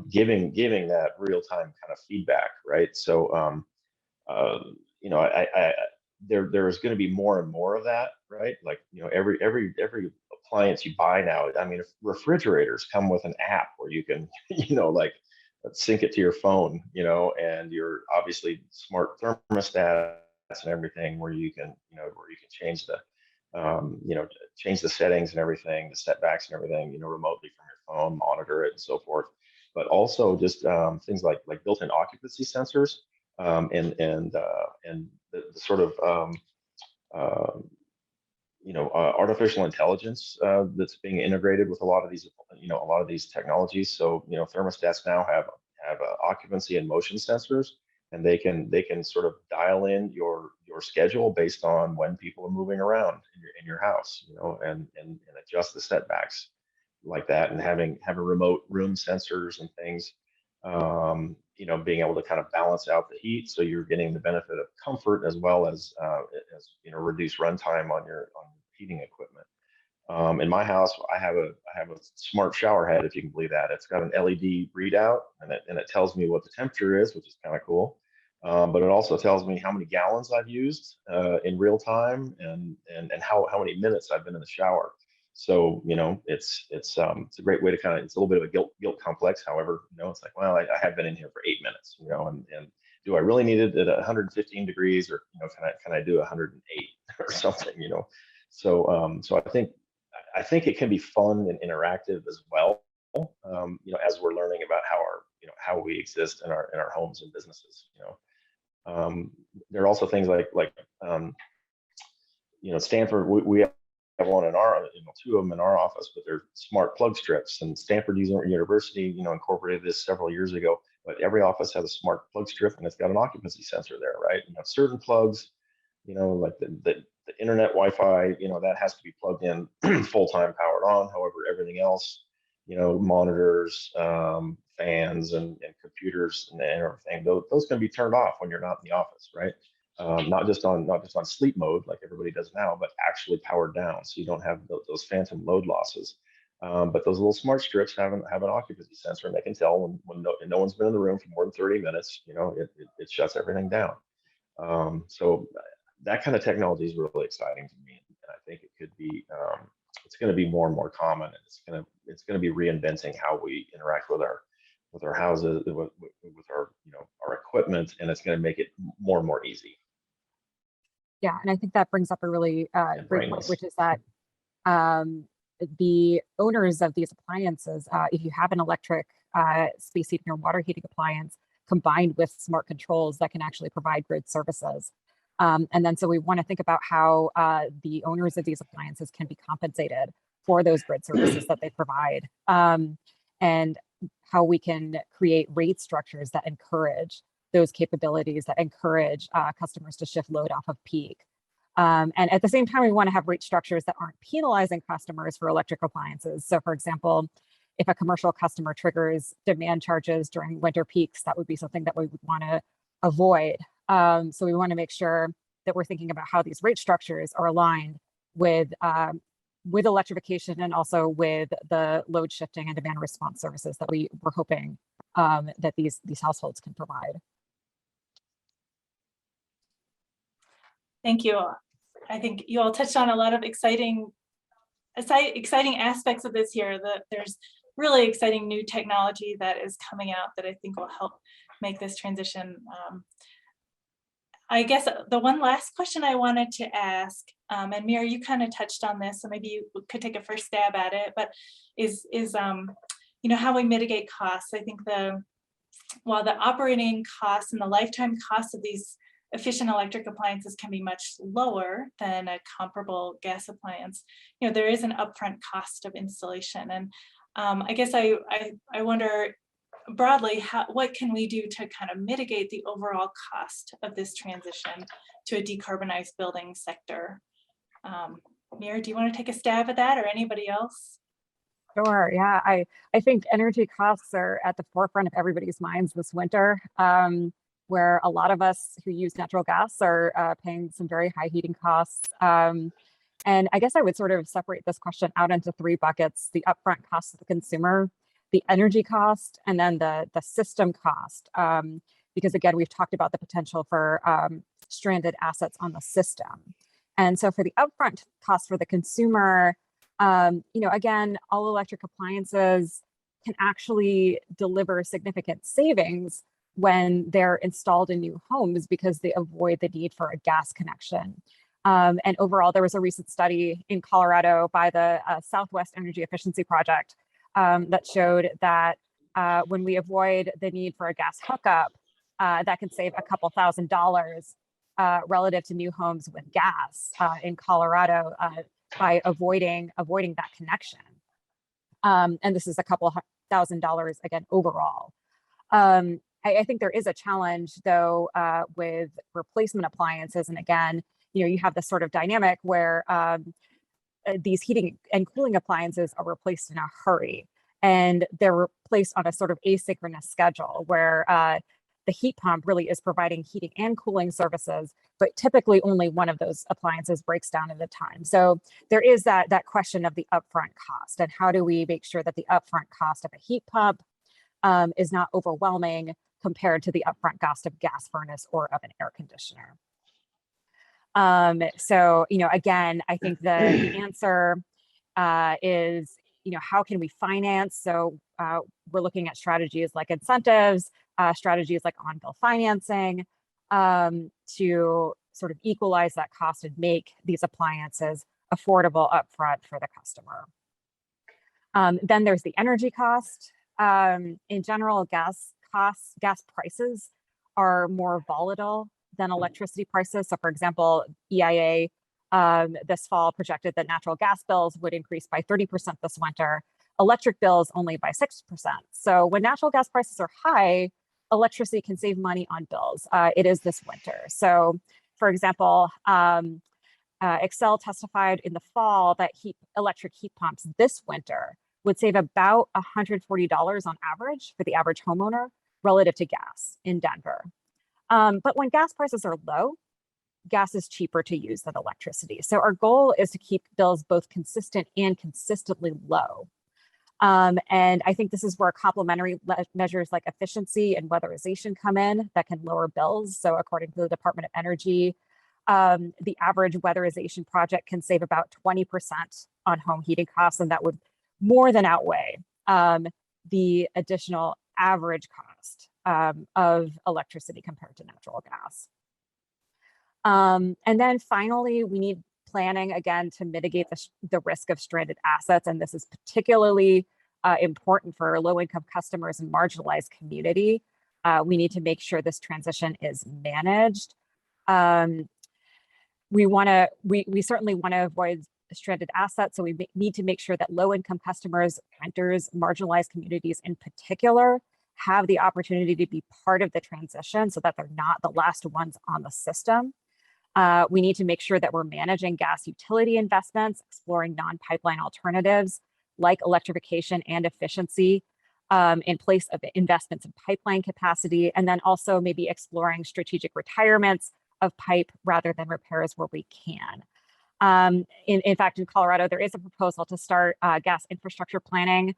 giving that real time kind of feedback, right? So there's going to be more and more of that, right? Like, every appliance you buy now, I mean, if refrigerators come with an app where you can, like sync it to your phone, and your obviously smart thermostats and everything, where you can change the, change the settings and everything, the setbacks and everything, remotely from your phone, monitor it and so forth. But also just things like built-in occupancy sensors, and the sort of artificial intelligence that's being integrated with a lot of these technologies. So thermostats now have occupancy and motion sensors, and they can sort of dial in your schedule based on when people are moving around in your house, and adjust the setbacks like that, and having remote room sensors and things, being able to kind of balance out the heat, so you're getting the benefit of comfort as well as reduce runtime on your heating equipment. In my house, I have a smart shower head, if you can believe that. It's got an LED readout, and it tells me what the temperature is, which is kind of cool. But it also tells me how many gallons I've used in real time, and how many minutes I've been in the shower. So it's a great way to kind of, it's a little bit of a guilt complex. However, it's like, well, I have been in here for 8 minutes, and do I really need it at 115 degrees, or can I do 108 or something, So I think it can be fun and interactive as well, as we're learning about how we exist in our homes and businesses. There are also things like Stanford. We have one in our, 2 of them in our office, but they're smart plug strips. And Stanford University, incorporated this several years ago. But every office has a smart plug strip, and it's got an occupancy sensor there, right? Certain plugs, like the internet Wi-Fi, that has to be plugged in full-time, powered on. However, everything else, monitors, fans, and computers and everything, those can be turned off when you're not in the office, right? Not just on sleep mode like everybody does now, but actually powered down, so you don't have those phantom load losses. But those little smart strips have an occupancy sensor, and they can tell when no one's been in the room for more than 30 minutes. It shuts everything down. So that kind of technology is really exciting to me, and I think it could be, it's going to be more and more common, and it's going to be reinventing how we interact with our houses, with our, our equipment, and it's going to make it more and more easy. Yeah, and I think that brings up a really great point, brainless. which is that the owners of these appliances, if you have an electric space heating or water heating appliance combined with smart controls that can actually provide grid services. And then so we want to think about how the owners of these appliances can be compensated for those grid services that they provide, and how we can create rate structures that encourage those capabilities, that encourage customers to shift load off of peak. And at the same time, we want to have rate structures that aren't penalizing customers for electric appliances. So for example, if a commercial customer triggers demand charges during winter peaks, that would be something that we would want to avoid. So we want to make sure that we're thinking about how these rate structures are aligned with electrification and also with the load shifting and demand response services that we're hoping that these households can provide. Thank you. I think you all touched on a lot of exciting aspects of this here. That there's really exciting new technology that is coming out that I think will help make this transition. I guess the one last question I wanted to ask, and Mira, you kind of touched on this, so maybe you could take a first stab at it, but is how we mitigate costs. I think while the operating costs and the lifetime costs of these efficient electric appliances can be much lower than a comparable gas appliance, there is an upfront cost of installation. And I guess I wonder broadly, what can we do to kind of mitigate the overall cost of this transition to a decarbonized building sector? Mira, do you want to take a stab at that, or anybody else? Sure, yeah, I think energy costs are at the forefront of everybody's minds this winter, where a lot of us who use natural gas are paying some very high heating costs. And I guess I would sort of separate this question out into three buckets: the upfront cost of the consumer, the energy cost, and then the system cost. Because again, we've talked about the potential for stranded assets on the system. And so for the upfront cost for the consumer, again, all electric appliances can actually deliver significant savings when they're installed in new homes because they avoid the need for a gas connection. And overall, there was a recent study in Colorado by the Southwest Energy Efficiency Project that showed that when we avoid the need for a gas hookup, that can save a couple $1,000s relative to new homes with gas in Colorado by avoiding that connection. And this is a couple $1,000s again overall. I think there is a challenge though with replacement appliances, and again, you have this sort of dynamic where these heating and cooling appliances are replaced in a hurry, and they're replaced on a sort of asynchronous schedule where the heat pump really is providing heating and cooling services, but typically only one of those appliances breaks down at a time. So there is that question of the upfront cost, and how do we make sure that the upfront cost of a heat pump is not overwhelming compared to the upfront cost of gas furnace or of an air conditioner. So, again, I think the answer is, how can we finance? So we're looking at strategies like incentives, strategies like on-bill financing to sort of equalize that cost and make these appliances affordable upfront for the customer. Then there's the energy cost. In general, gas prices are more volatile than electricity prices. So for example, EIA this fall projected that natural gas bills would increase by 30% this winter, electric bills only by 6%. So when natural gas prices are high, electricity can save money on bills. It is this winter. So for example, Excel testified in the fall that electric heat pumps this winter would save about $140 on average for the average homeowner relative to gas in Denver. But when gas prices are low, gas is cheaper to use than electricity. So our goal is to keep bills both consistent and consistently low. And I think this is where complementary measures like efficiency and weatherization come in that can lower bills. So according to the Department of Energy, the average weatherization project can save about 20% on home heating costs, and that would more than outweigh the additional average cost of electricity compared to natural gas. And then finally, we need planning again to mitigate the risk of stranded assets. And this is particularly important for low-income customers and marginalized community. We need to make sure this transition is managed. We certainly want to avoid stranded assets. So we need to make sure that low-income customers, renters, marginalized communities in particular, have the opportunity to be part of the transition so that they're not the last ones on the system. We need to make sure that we're managing gas utility investments, exploring non-pipeline alternatives like electrification and efficiency in place of investments in pipeline capacity, and then also maybe exploring strategic retirements of pipe rather than repairs where we can. In fact, in Colorado, there is a proposal to start gas infrastructure planning,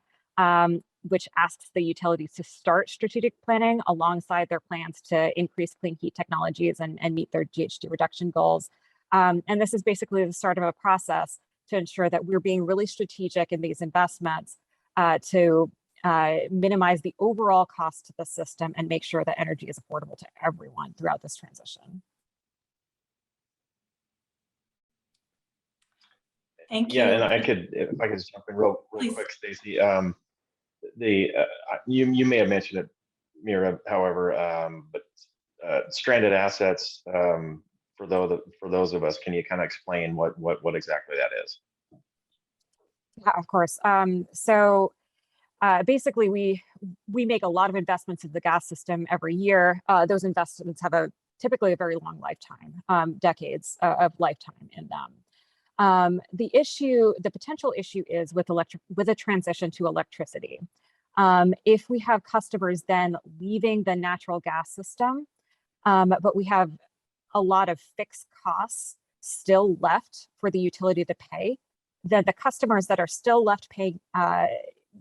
which asks the utilities to start strategic planning alongside their plans to increase clean heat technologies and meet their GHG reduction goals. And this is basically the start of a process to ensure that we're being really strategic in these investments to minimize the overall cost to the system and make sure that energy is affordable to everyone throughout this transition. Thank you. Yeah, and if I could just jump in real quick, Stacey. You may have mentioned it, Mira, however, but stranded assets, for those of us, can you kind of explain what exactly that is? Yeah, of course. So basically, we make a lot of investments in the gas system every year. Those investments have typically a very long lifetime, decades of lifetime in them. The potential issue is with a transition to electricity. If we have customers then leaving the natural gas system, but we have a lot of fixed costs still left for the utility to pay, then the customers that are still left paying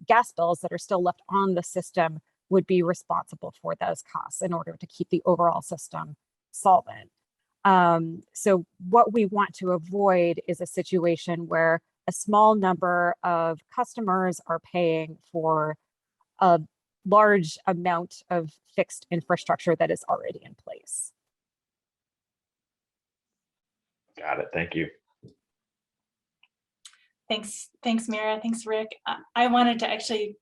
gas bills that are still left on the system would be responsible for those costs in order to keep the overall system solvent. So what we want to avoid is a situation where a small number of customers are paying for a large amount of fixed infrastructure that is already in place. Got it. Thank you. Thanks, Mira. Thanks, Rick. I wanted to actually,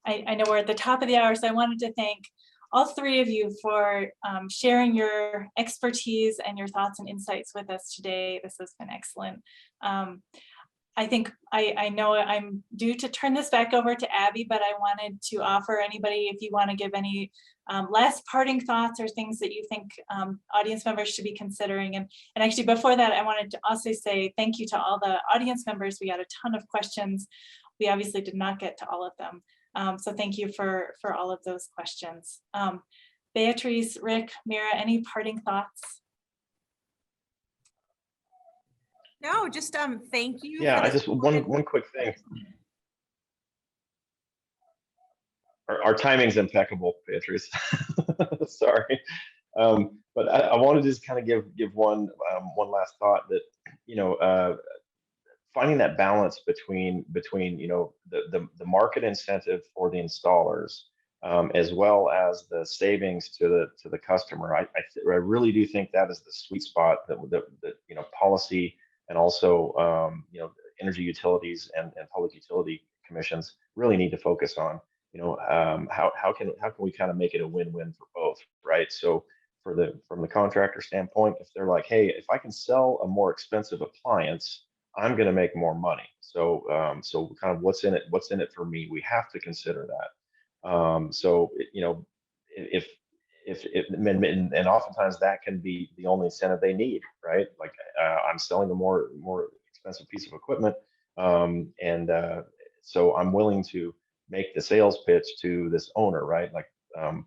I know we're at the top of the hour, so I wanted to thank all three of you for sharing your expertise and your thoughts and insights with us today. This has been excellent. I think I know I'm due to turn this back over to Abby, but I wanted to offer anybody, if you want to give any last parting thoughts or things that you think audience members should be considering. And actually before that, I wanted to also say thank you to all the audience members. We got a ton of questions. We obviously did not get to all of them. So thank you for all of those questions. Beatrice, Rick, Mira, any parting thoughts? No, just thank you. Yeah, I just one quick thing. Our timing's impeccable, Beatrice. Sorry, but I wanted to just kind of give one last thought that, you know, finding that balance between you know, the market incentive for the installers, as well as the savings to the customer. I really do think that is the sweet spot that you know, policy and also you know, energy utilities and public utility commissions really need to focus on. You know, how can we kind of make it a win-win for both, right? So from the contractor standpoint, if they're like, hey, if I can sell a more expensive appliance, I'm going to make more money. So so kind of what's in it for me? We have to consider that. So you know, if and oftentimes that can be the only incentive they need, right? Like I'm selling a more expensive piece of equipment, and so I'm willing to make the sales pitch to this owner, right? Like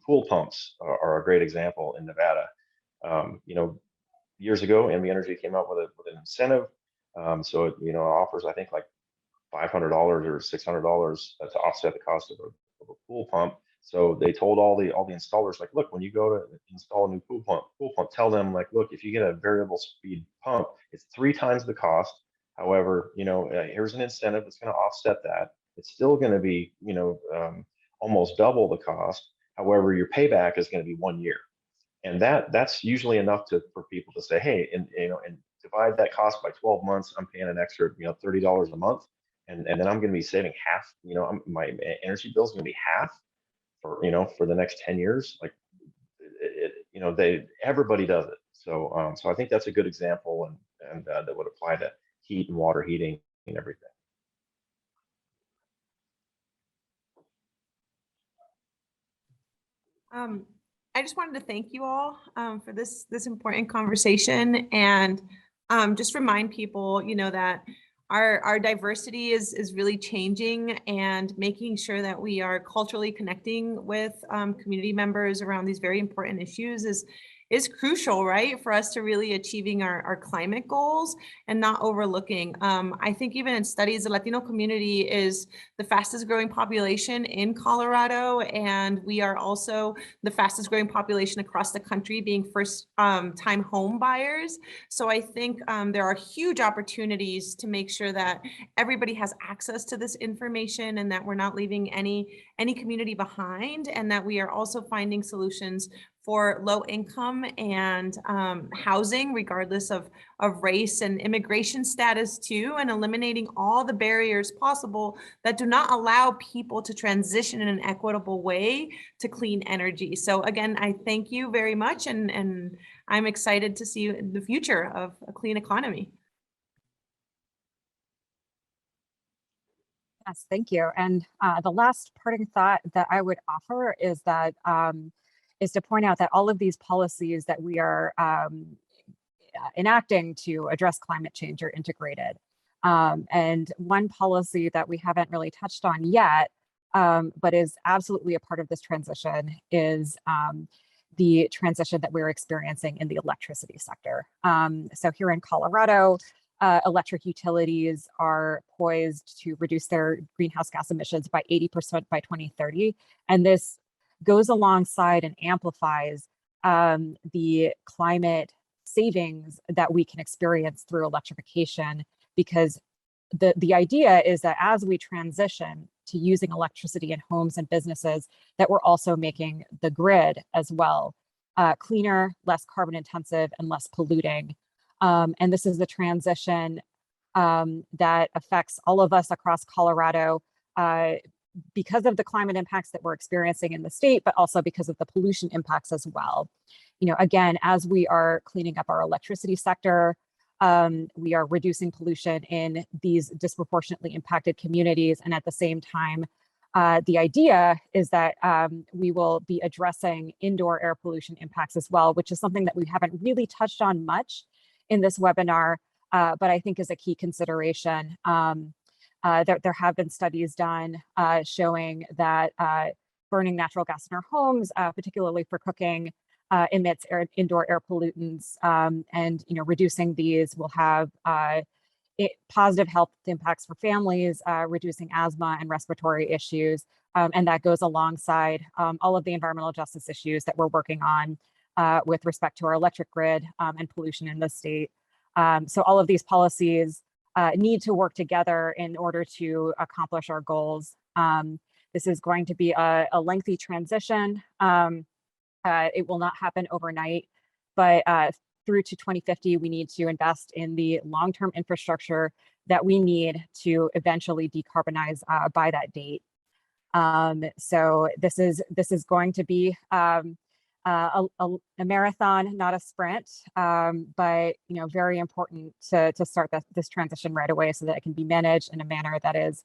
pool pumps are a great example in Nevada. You know, years ago, NV Energy came out with an incentive. So it, you know, offers, I think, like $500 or $600 to offset the cost of a pool pump. So they told all the installers, like, look, when you go to install a new pool pump, tell them, like, look, if you get a variable speed pump, it's 3 times the cost. However, you know, here's an incentive that's going to offset that. It's still going to be, you know, almost double the cost. However, your payback is going to be 1 year. And that's usually enough for people to say, hey, and divide that cost by 12 months. I'm paying an extra, $30 a month, and then I'm going to be saving half. My energy bill is going to be half for the next 10 years. Like, everybody does it. So I think that's a good example, and that would apply to heat and water heating and everything. I just wanted to thank you all for this important conversation, and just remind people, that our diversity is really changing, and making sure that we are culturally connecting with community members around these very important issues is crucial, right, for us to really achieving our climate goals and not overlooking. I think even in studies, the Latino community is the fastest growing population in Colorado, and we are also the fastest growing population across the country, being first time home buyers. So I think there are huge opportunities to make sure that everybody has access to this information, and that we're not leaving any community behind, and that we are also finding solutions for low income and housing, regardless of race and immigration status too, and eliminating all the barriers possible that do not allow people to transition in an equitable way to clean energy. So again, I thank you very much, and I'm excited to see the future of a clean economy. Yes, thank you. And the last parting thought that I would offer is that is to point out that all of these policies that we are enacting to address climate change are integrated. And one policy that we haven't really touched on yet, but is absolutely a part of this transition, is the transition that we're experiencing in the electricity sector. So here in Colorado, electric utilities are poised to reduce their greenhouse gas emissions by 80% by 2030. And this goes alongside and amplifies the climate savings that we can experience through electrification, because the idea is that as we transition to using electricity in homes and businesses, that we're also making the grid as well cleaner, less carbon intensive, and less polluting. And this is the transition that affects all of us across Colorado, because of the climate impacts that we're experiencing in the state, but also because of the pollution impacts as well. Again, as we are cleaning up our electricity sector, we are reducing pollution in these disproportionately impacted communities. And at the same time, the idea is that we will be addressing indoor air pollution impacts as well, which is something that we haven't really touched on much in this webinar, but I think is a key consideration. There have been studies done showing that burning natural gas in our homes, particularly for cooking, emits indoor air pollutants, and reducing these will have positive health impacts for families, reducing asthma and respiratory issues, and that goes alongside all of the environmental justice issues that we're working on with respect to our electric grid and pollution in the state. So all of these policies need to work together in order to accomplish our goals. This is going to be a lengthy transition. It will not happen overnight, but through to 2050, we need to invest in the long-term infrastructure that we need to eventually decarbonize by that date. So this is going to be a marathon, not a sprint, but very important to start this transition right away so that it can be managed in a manner that is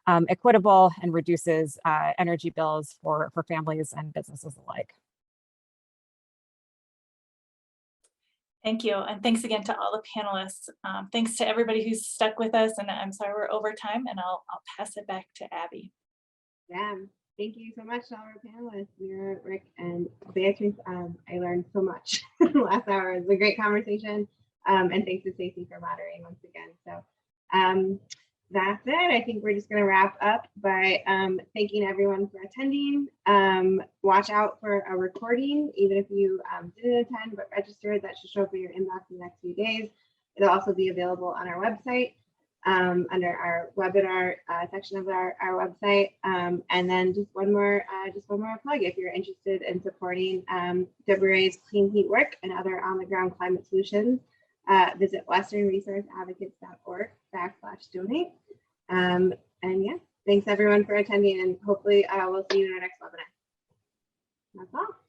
equitable and reduces energy bills for families and businesses alike. Thank you, and thanks again to all the panelists. Thanks to everybody who's stuck with us, and I'm sorry we're over time, and I'll pass it back to Abby. Yeah, thank you so much to all our panelists, Mira, Rick, and Beatrice. I learned so much last hour. It was a great conversation, and thanks to Stacey for moderating once again. So that's it. I think we're just going to wrap up by thanking everyone for attending. Watch out for a recording, even if you didn't attend but registered. That should show up in your inbox in the next few days. It'll also be available on our website. under our webinar section of our website. And then just one more plug. If you're interested in supporting WRA's clean heat work and other on-the-ground climate solutions, visit westernresourceadvocates.org/donate. And yeah, thanks everyone for attending, and hopefully we'll see you in our next webinar. That's all.